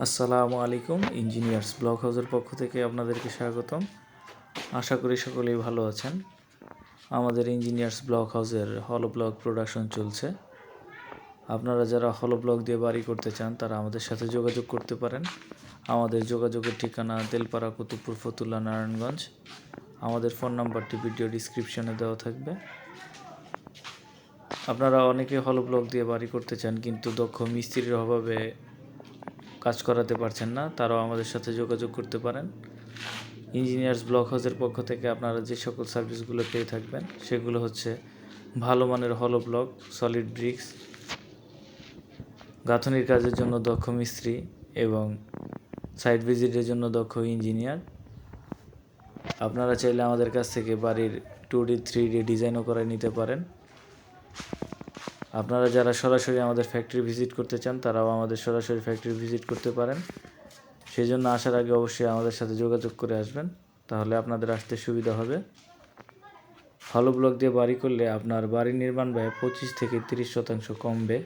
আসসালামু আলাইকুম। Engineers block হাউসের পক্ষ থেকে আপনাদেরকে স্বাগতম। আশা করি সকলেই ভালো আছেন। আমাদের ইঞ্জিনিয়ার্স ব্লক হাউসের হলো ব্লক প্রোডাকশন চলছে। আপনারা যারা হলো ব্লক দিয়ে বাড়ি করতে চান তারা আমাদের সাথে যোগাযোগ করতে পারেন। আমাদের যোগাযোগের ঠিকানা তেলপাড়া, কুতুবপুর, ফতুল্লা, নারায়ণগঞ্জ। আমাদের ফোন নাম্বারটি ভিডিও ডিসক্রিপশনে দেওয়া থাকবে। আপনারা অনেকে হলো ব্লক দিয়ে বাড়ি করতে চান কিন্তু দক্ষ মিস্ত্রির অভাবে কাজ করাতে পারছেন না, তারাও আমাদের সাথে যোগাযোগ করতে পারেন। ইঞ্জিনিয়ার্স ব্লক হাউসের পক্ষ থেকে আপনারা যে সকল সার্ভিসগুলো পেয়ে থাকবেন সেগুলো হচ্ছে ভালো মানের হলো ব্লক, সলিড ব্রিক্স, গাঁথনির কাজের জন্য দক্ষ মিস্ত্রি এবং সাইট ভিজিটের জন্য দক্ষ ইঞ্জিনিয়ার। আপনারা চাইলে আমাদের কাছ থেকে বাড়ির 2D 3D ডিজাইনও করে নিতে পারেন। আপনারা যারা সরাসরি আমাদের ফ্যাক্টরি ভিজিট করতে চান তারাও আমাদের সরাসরি ফ্যাক্টরি ভিজিট করতে পারেন। সেই জন্য আসার আগে অবশ্যই আমাদের সাথে যোগাযোগ করে আসবেন, তাহলে আপনাদের আসতে সুবিধা হবে। হলো ব্লক দিয়ে বাড়ি করলে আপনার বাড়ির নির্মাণ ব্যয় 25 থেকে 30% কমবে।